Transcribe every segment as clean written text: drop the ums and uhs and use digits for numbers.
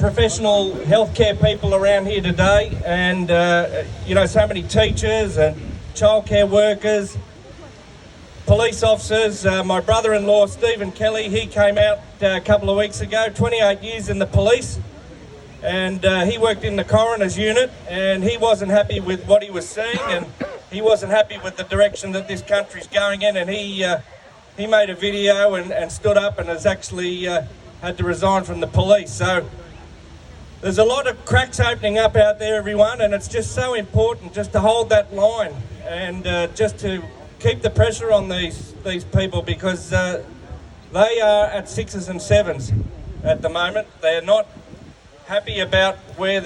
professional healthcare people around here today, and so many teachers and childcare workers, police officers. My brother-in-law, Stephen Kelly, he came out a couple of weeks ago, 28 years in the police, and he worked in the coroner's unit, and he wasn't happy with what he was seeing, and he wasn't happy with the direction that this country's going in, and he made a video and stood up and has actually had to resign from the police. So there's a lot of cracks opening up out there, everyone, and it's just so important just to hold that line and just to keep the pressure on these people, because they are at 6s and 7s at the moment. They're not happy about where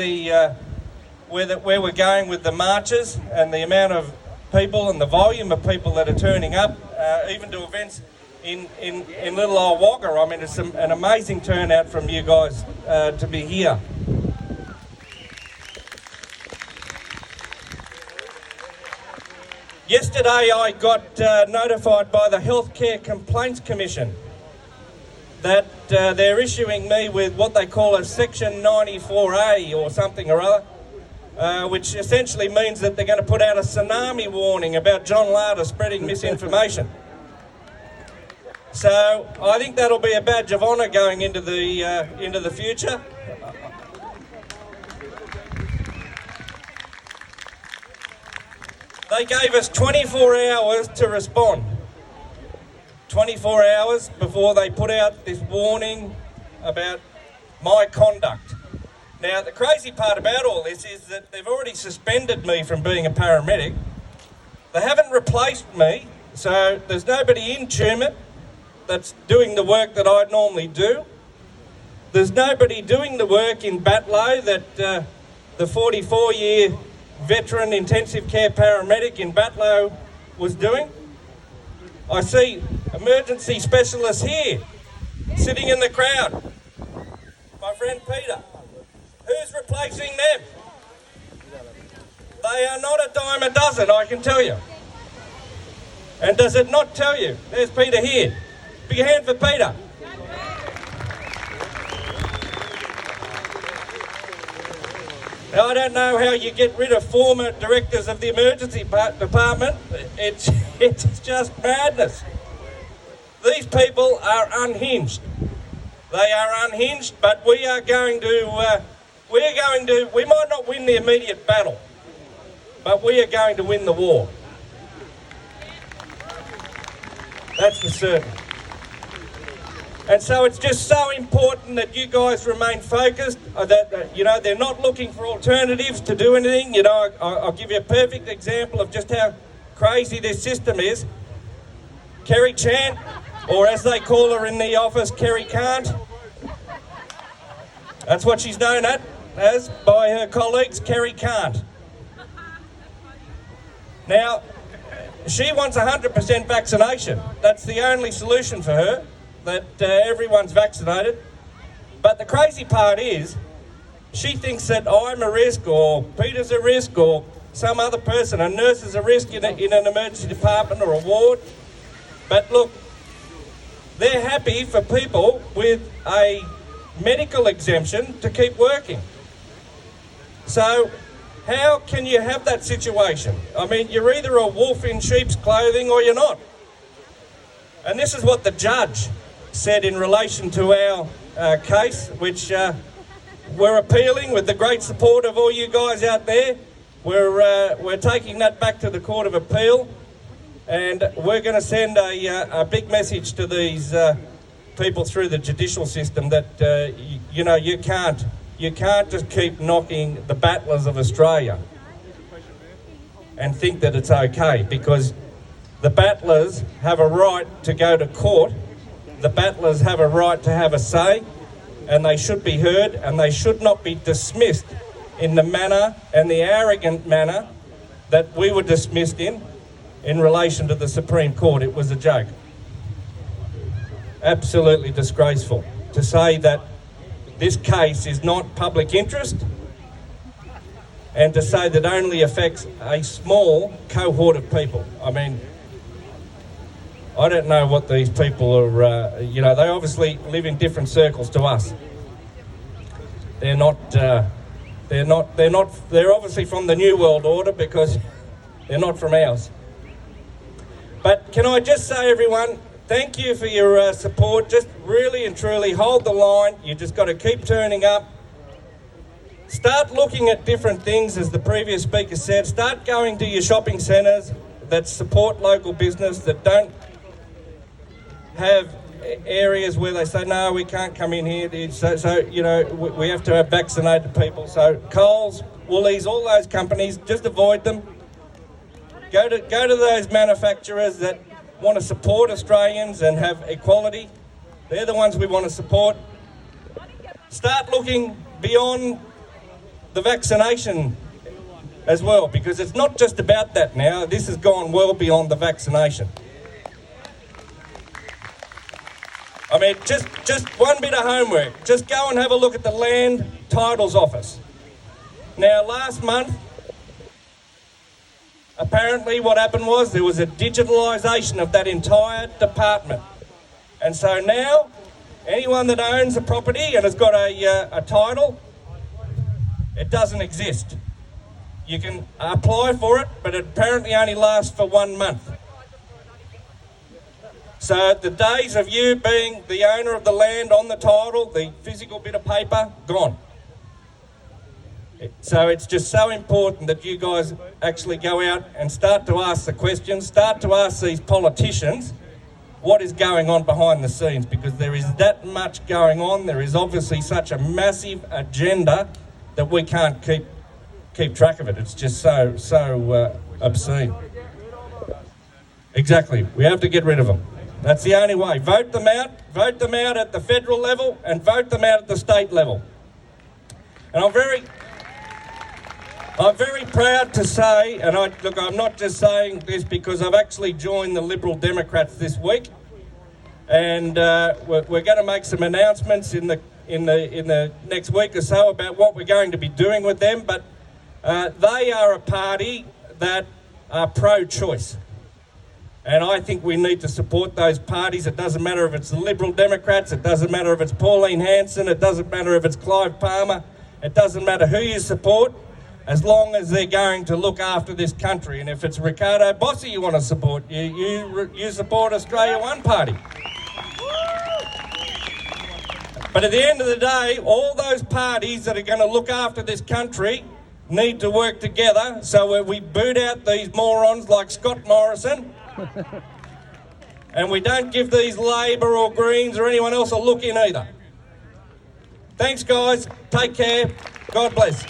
we're going with the marches and the amount of people and the volume of people that are turning up, even to events in little old Wagga. I mean, it's an amazing turnout from you guys to be here. Yesterday I got notified by the Healthcare Complaints Commission that they're issuing me with what they call a Section 94A or something or other, which essentially means that they're going to put out a tsunami warning about John Larter spreading misinformation. So I think that'll be a badge of honour going into the future. They gave us 24 hours to respond. 24 hours before they put out this warning about my conduct. Now, the crazy part about all this is that they've already suspended me from being a paramedic. They haven't replaced me, so there's nobody in Tumut that's doing the work that I normally do. There's nobody doing the work in Batlow that the 44-year veteran intensive care paramedic in Batlow was doing. I see emergency specialists here, sitting in the crowd. My friend Peter. Who's replacing them? They are not a dime a dozen, I can tell you. And does it not tell you? There's Peter here. Big hand for Peter. Now, I don't know how you get rid of former directors of the emergency department. It's just madness. These people are unhinged. They are unhinged, but we might not win the immediate battle, but we are going to win the war. That's for certain. And so it's just so important that you guys remain focused, that they're not looking for alternatives to do anything. I'll give you a perfect example of just how crazy this system is. Kerry Chant, or as they call her in the office, Kerry Can't. That's what she's known as by her colleagues, Kerry Can't. Now, she wants 100% vaccination. That's the only solution for her, that everyone's vaccinated. But the crazy part is, she thinks that I'm a risk, or Peter's a risk, or some other person, a nurse is a risk in an emergency department or a ward. But look, they're happy for people with a medical exemption to keep working. So how can you have that situation? I mean, you're either a wolf in sheep's clothing or you're not. And this is what the judge said in relation to our case, which we're appealing with the great support of all you guys out there. We're taking that back to the Court of Appeal, and we're going to send a big message to these people through the judicial system that you can't just keep knocking the battlers of Australia and think that it's okay, because the battlers have a right to go to court. The battlers have a right to have a say, and they should be heard, and they should not be dismissed in the manner and the arrogant manner that we were dismissed in relation to the Supreme Court. It was a joke. Absolutely disgraceful to say that this case is not public interest, and to say that only affects a small cohort of people. I mean, I don't know what these people are, they obviously live in different circles to us. they're obviously from the New World Order because they're not from ours. But can I just say, everyone, thank you for your support. Just really and truly hold the line. You just got to keep turning up. Start looking at different things, as the previous speaker said. Start going to your shopping centres that support local business, that don't have areas where they say, no, we can't come in here. So you know, we have to have vaccinated people. So Coles, Woolies, all those companies, just avoid them. Go to those manufacturers that want to support Australians and have equality. They're the ones we want to support. Start looking beyond the vaccination as well, because it's not just about that now. This has gone well beyond the vaccination. I mean, just one bit of homework. Just go and have a look at the Land Titles Office. Now, last month, apparently what happened was there was a digitalisation of that entire department. And so now, anyone that owns a property and has got a title, it doesn't exist. You can apply for it, but it apparently only lasts for 1 month. So the days of you being the owner of the land on the title, the physical bit of paper, gone. So it's just so important that you guys actually go out and start to ask the questions, start to ask these politicians what is going on behind the scenes, because there is that much going on. There is obviously such a massive agenda that we can't keep track of it. It's just so obscene. Exactly. We have to get rid of them. That's the only way. Vote them out at the federal level and vote them out at the state level. And I'm very proud to say, and I'm not just saying this because I've actually joined the Liberal Democrats this week, and we're going to make some announcements in the next week or so about what we're going to be doing with them. But they are a party that are pro-choice. And I think we need to support those parties. It doesn't matter if it's the Liberal Democrats, it doesn't matter if it's Pauline Hanson, it doesn't matter if it's Clive Palmer, it doesn't matter who you support, as long as they're going to look after this country. And if it's Ricardo Bossi you want to support, you support Australia One Party. But at the end of the day, all those parties that are going to look after this country need to work together so we boot out these morons like Scott Morrison and we don't give these Labor or Greens or anyone else a look in either. Thanks, guys. Take care. God bless.